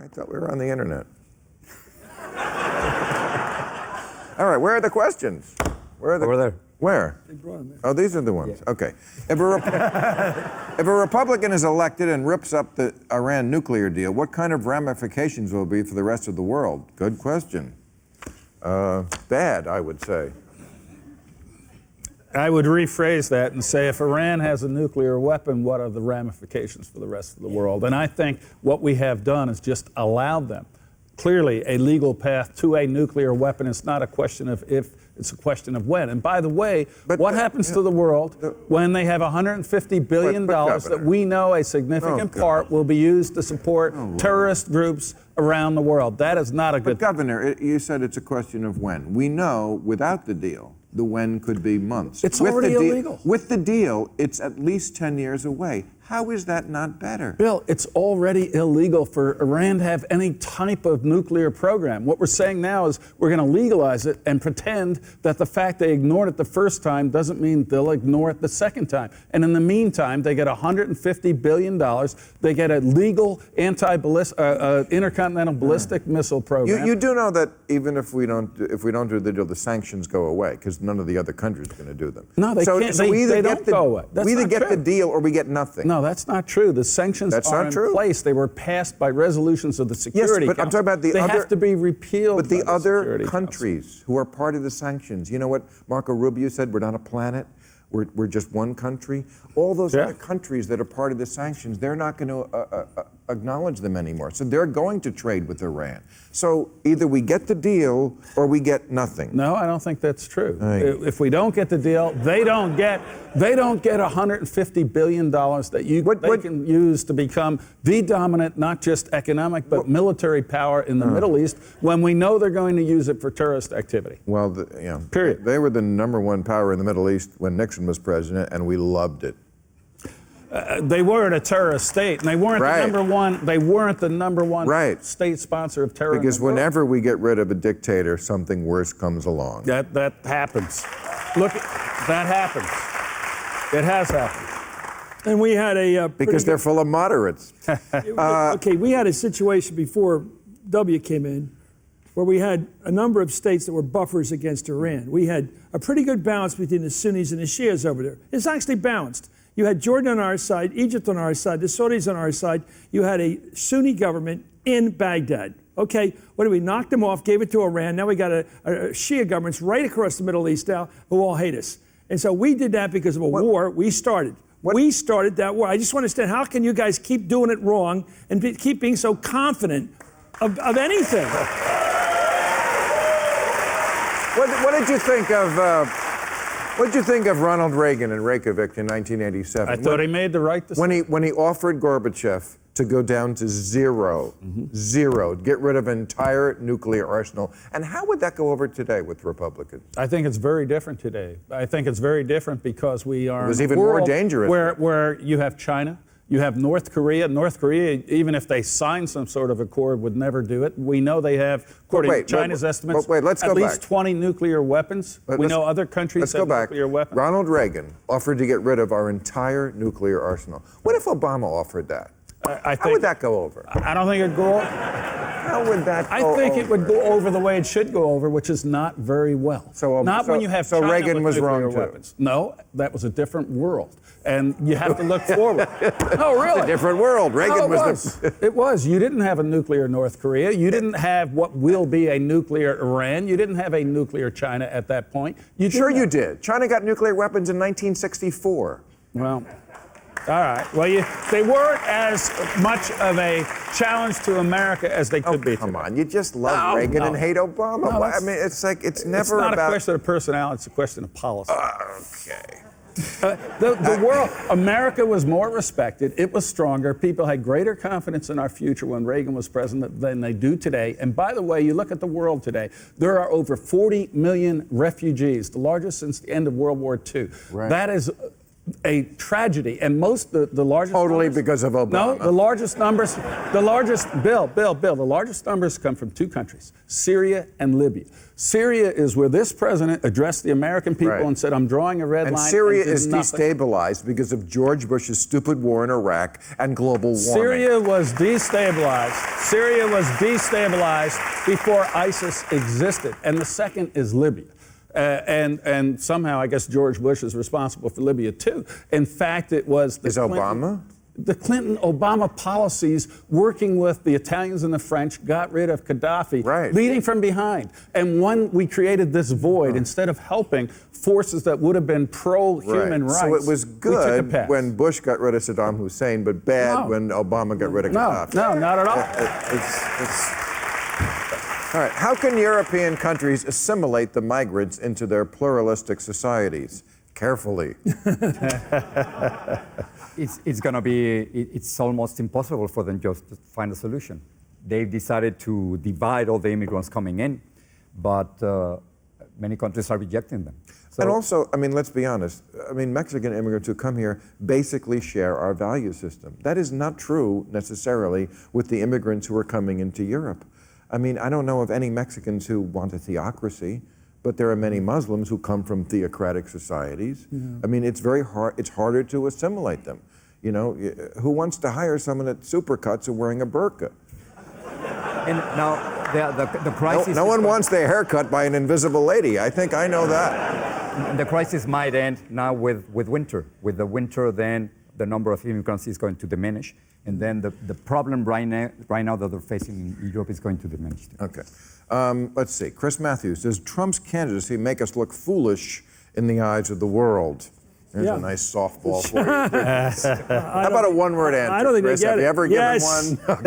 I thought we were on the internet. All right, where are the questions? Over there. Where? They brought him there. Oh, these are the ones. Yeah. Okay. If a Republican is elected and rips up the Iran nuclear deal, what kind of ramifications will be for the rest of the world? Good question. Bad, I would say. I would rephrase that and say, if Iran has a nuclear weapon, what are the ramifications for the rest of the world? And I think what we have done is just allowed them clearly a legal path to a nuclear weapon. It's not a question of if, it's a question of when. And by the way, what happens to the world when they have $150 billion that we know a significant part will be used to support terrorist groups around the world? That is not a good thing. But Governor, you said it's a question of when. We know without the deal, the when could be months. It's already illegal. With the deal, it's at least 10 years away. How is that not better? Bill, it's already illegal for Iran to have any type of nuclear program. What we're saying now is we're going to legalize it and pretend that the fact they ignored it the first time doesn't mean they'll ignore it the second time. And in the meantime, they get $150 billion. They get a legal intercontinental ballistic missile program. You do know that even if we don't do the deal, the sanctions go away because none of the other countries are going to do them. No, they can't. So they don't go away. We either get the deal or we get nothing. No, that's not true. The sanctions are in place. They were passed by resolutions of the Security Council. I'm talking about they have to be repealed. But the other countries who are part of the sanctions, you know what Marco Rubio said? We're not a planet. We're just one country. All those other countries that are part of the sanctions, they're not going to acknowledge them anymore. So they're going to trade with Iran. So either we get the deal or we get nothing. No, I don't think that's true. If we don't get the deal, they don't get $150 billion that they can use to become the dominant, not just economic, but military power in the Middle East when we know they're going to use it for terrorist activity. Well, period. They were the #1 power in the Middle East when Nixon was president, and we loved it. They weren't a terrorist state, and they weren't the number one. They weren't the #1 state sponsor of terror. Because whenever we get rid of a dictator, something worse comes along. That happens. Look, that happens. It has happened. And we had a because they're full of moderates. Okay, we had a situation before W came in, where we had a number of states that were buffers against Iran. We had a pretty good balance between the Sunnis and the Shias over there. It's actually balanced. You had Jordan on our side, Egypt on our side, the Saudis on our side. You had a Sunni government in Baghdad. Okay, what did we knock them off, gave it to Iran. Now we got a Shia governments right across the Middle East now who all hate us. And so we did that because of a war we started. We started that war. I just want to understand, how can you guys keep doing it wrong and keep being so confident of anything? What did you think of... What did you think of Ronald Reagan in Reykjavik in 1987? I thought he made the right decision. When he offered Gorbachev to go down to zero, get rid of an entire nuclear arsenal. And how would that go over today with Republicans? I think it's very different today. I think it's very different because we are it was even more dangerous. Where you have China, you have North Korea. North Korea, even if they sign some sort of accord, would never do it. We know they have, according to China's estimates, at least 20 nuclear weapons. We know other countries have nuclear weapons. Ronald Reagan offered to get rid of our entire nuclear arsenal. What if Obama offered that? How would that go over? I don't think it'd go over. How would that go over? I think it would go over the way it should go over, which is not very well. When you have China Reagan was with wrong nuclear too. weapons. No, that was a different world. And you have to look forward. No, really. It's a different world. Reagan It was. You didn't have a nuclear North Korea. You didn't have what will be a nuclear Iran. You didn't have a nuclear China at that point. You did. China got nuclear weapons in 1964. Well, all right. Well, they weren't as much of a challenge to America as they could be. Come on, you just love Reagan and hate Obama. No, I mean, it's like it's never about. It's not about a question of personality. It's a question of policy. Okay. The world, America was more respected. It was stronger. People had greater confidence in our future when Reagan was president than they do today. And by the way, you look at the world today, there are over 40 million refugees, the largest since the end of World War II. Right. That is a tragedy. And the largest Totally numbers, because of Obama. No, the largest numbers, the largest numbers come from two countries, Syria and Libya. Syria is where this president addressed the American people Right. and said, I'm drawing a red And line. Syria and did is nothing. destabilized because of George Bush's stupid war in Iraq and global warming. Syria was destabilized. Syria was destabilized before ISIS existed. And the second is Libya. And somehow, I guess George Bush is responsible for Libya too. In fact, it was the Obama? The Clinton-Obama policies, working with the Italians and the French, got rid of Gaddafi, Right. leading from behind. And when we created this void, instead of helping forces that would have been pro-human rights, So it was we took a good pass. when Bush got rid of Saddam Hussein, but bad No. when Obama got rid of No, Gaddafi. no, not at all. All right. How can European countries assimilate the migrants into their pluralistic societies? Carefully. It's going to be, it's almost impossible for them just to find a solution. They've decided to divide all the immigrants coming in, but many countries are rejecting them. So, And also, I mean, let's be honest. I mean, Mexican immigrants who come here basically share our value system. That is not true necessarily with the immigrants who are coming into Europe. I mean, I don't know of any Mexicans who want a theocracy, but there are many Muslims who come from theocratic societies. I mean, it's very hard. It's harder to assimilate them. You know, who wants to hire someone at Supercuts and wearing a burqa? and now the crisis. No one wants their hair cut by an invisible lady. I think I know that. The crisis might end now with winter. With the winter, then the number of immigrants is going to diminish, and then the problem right now that they're facing in Europe is going to diminish. Okay. Let's see. Chris Matthews, does Trump's candidacy make us look foolish in the eyes of the world? There's Yeah. a nice softball for you. How about a one-word answer? I don't think Chris? they get Have you it. ever Yes. given one?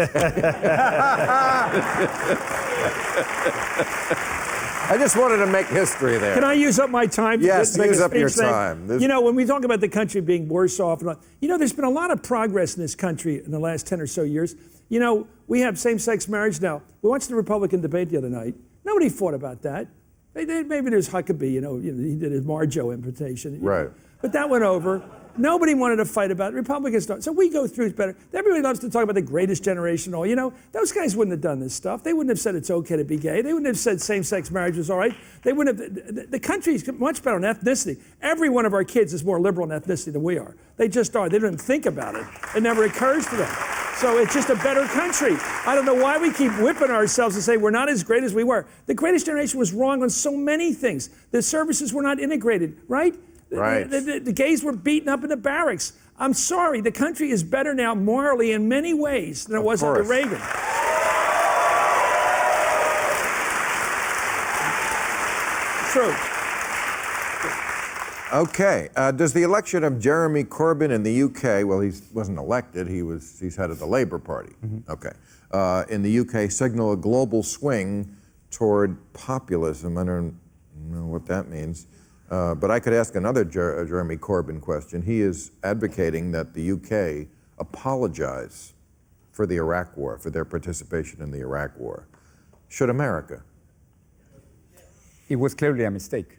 I just wanted to make history there. Can I use up my time? Yes, make a use up your speech thing? time. You know, when we talk about the country being worse off, there's been a lot of progress in this country in the last 10 or so years. You know, we have same-sex marriage now. We watched the Republican debate the other night. Nobody fought about that. Maybe there's Huckabee, he did his Marjo invitation. Right. But that went over. Nobody wanted to fight about it. Republicans don't. So we go through it better. Everybody loves to talk about the greatest generation. Those guys wouldn't have done this stuff. They wouldn't have said it's okay to be gay. They wouldn't have said same-sex marriage was all right. They wouldn't have. The country's much better on ethnicity. Every one of our kids is more liberal in ethnicity than we are. They just are. They don't even think about it. It never occurs to them. So it's just a better country. I don't know why we keep whipping ourselves and say we're not as great as we were. The greatest generation was wrong on so many things. The services were not integrated, right? Right. The gays were beaten up in the barracks. I'm sorry, the country is better now morally in many ways than it was under course. Reagan. True. Okay. Does the election of Jeremy Corbyn in the UK, well, he wasn't elected, he's head of the Labour Party. Okay. In the UK, signal a global swing toward populism? I don't know what that means. But I could ask another Jeremy Corbyn question. He is advocating that the UK apologize for the Iraq War, for their participation in the Iraq War. Should America? It was clearly a mistake.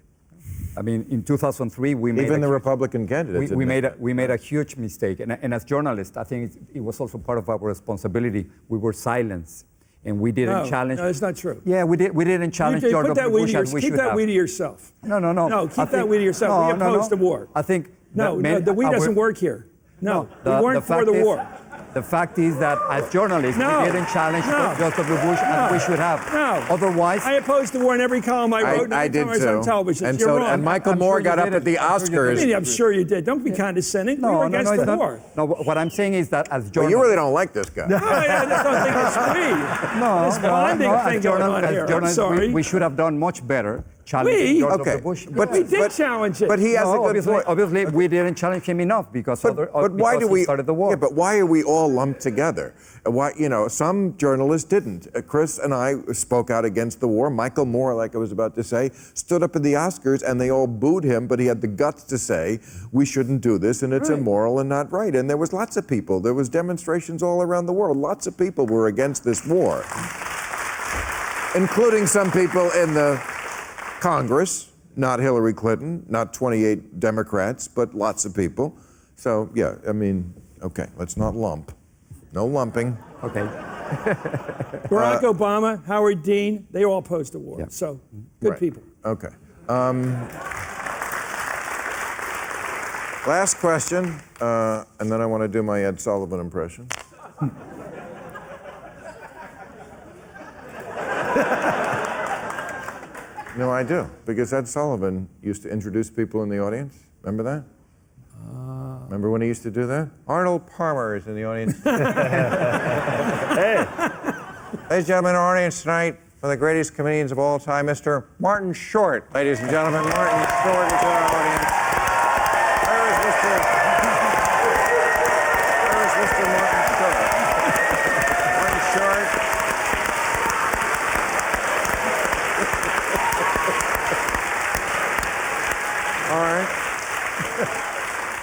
I mean, in 2003, we made Even the Republican candidates. we made a huge mistake, and as journalists, I think it was also part of our responsibility. We were silenced, and we didn't challenge. No, it's not true. Yeah, we didn't challenge George Put that W. weed Bush as we keep should that have. weed to yourself. No. No, keep that weed to yourself. We opposed the war. I think No, the weed doesn't work here. No, we weren't for the war. The fact is that as journalists, No. we didn't challenge No. George W. Bush as we should have. No. Otherwise, I opposed the war in every column I wrote. I and did every time I was too. on television. And, You're wrong. and Michael I'm Moore sure you got up did at the it. I'm sure you Oscars. did. I'm sure you did. Don't be condescending. we were against it's the not. war. No, what I'm saying is that as Well, journalists, you really don't like this guy. No, I just don't think it's free. This bonding as thing going on as here. I'm journalists, sorry. we should have done much better challenging We? George Okay. W. Bush. But we did challenge it. But he has a good point. Obviously, we didn't challenge him enough because But why because do he we? started the war. Yeah, but why are we all lumped together? Why, some journalists didn't. Chris and I spoke out against the war. Michael Moore, like I was about to say, stood up at the Oscars and they all booed him, but he had the guts to say, we shouldn't do this and it's Right. immoral and not right. And there was lots of people. There was demonstrations all around the world. Lots of people were against this war, including some people in the Congress Not Hillary Clinton, not 28 Democrats, but lots of people. So, yeah, I mean, okay, let's not lump. No lumping. Okay. Barack Obama, Howard Dean, they all opposed the war. Yeah. So, good Right. people. Okay. Last question, and then I want to do my Ed Sullivan impression. No, I do, because Ed Sullivan used to introduce people in the audience. Remember that? Remember when he used to do that? Arnold Palmer is in the audience. Hey. Ladies and gentlemen, our audience tonight, one of the greatest comedians of all time, Mr. Martin Short. Ladies and gentlemen, Martin Short is in our audience. Where is Mr. Martin Short? Martin Short. All right.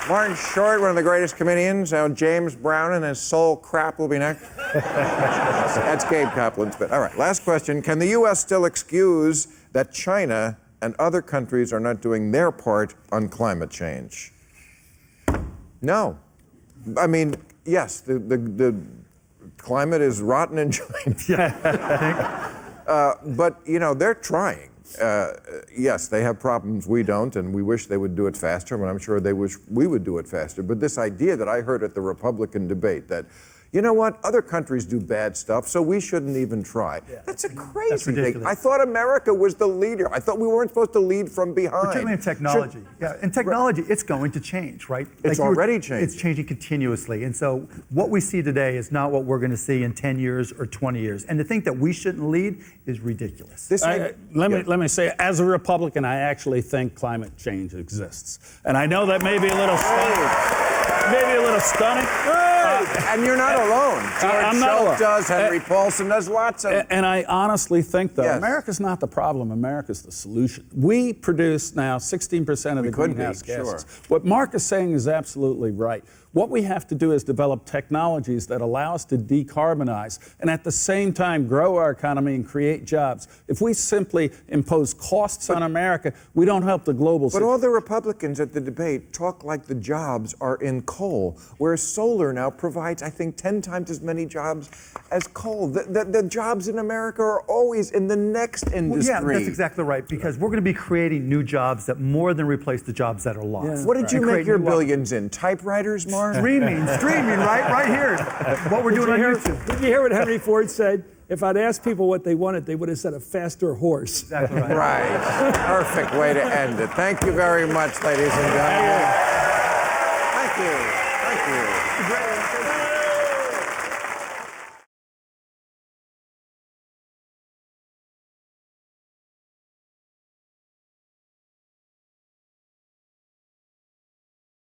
Martin Short, one of the greatest comedians. Now James Brown and his soul crap will be next. That's Gabe Kaplan's bit. All right, last question. Can the U.S. still excuse that China and other countries are not doing their part on climate change? No. I mean, yes, the climate is rotten in China. But, you know, they're trying. Yes, they have problems we don't, and we wish they would do it faster, but I'm sure they wish we would do it faster. But this idea that I heard at the Republican debate that, you know what, other countries do bad stuff, so we shouldn't even try. Yeah. That's a crazy thing. I thought America was the leader. I thought we weren't supposed to lead from behind. Particularly in technology. In technology, it's going to change, right? It's already changing. It's changing continuously. And so what we see today is not what we're going to see in 10 years or 20 years. And to think that we shouldn't lead is ridiculous. Let me say, as a Republican, I actually think climate change exists. And I know that may be a little stunning. And you're not alone. George Shultz does, Henry Paulson does, lots of... And I honestly think, though, Yes. America's not the problem, America's the solution. We produce now 16% of the greenhouse gases. Sure. What Mark is saying is absolutely right. What we have to do is develop technologies that allow us to decarbonize and at the same time grow our economy and create jobs. If we simply impose costs on America, we don't help the global But all the Republicans at the debate talk like the jobs are in coal, whereas solar now provides, I think, 10 times as many jobs as coal. The jobs in America are always in the next industry. Well, yeah, that's exactly right, because we're going to be creating new jobs that more than replace the jobs that are lost. Yeah. What did you And make create your new billions in? Typewriters, Mark? Streaming, right here. What we're doing on YouTube. Did you hear what Henry Ford said? If I'd asked people what they wanted, they would have said a faster horse. Exactly right. Right. Perfect way to end it. Thank you very much, ladies and gentlemen. Thank you. Thank you.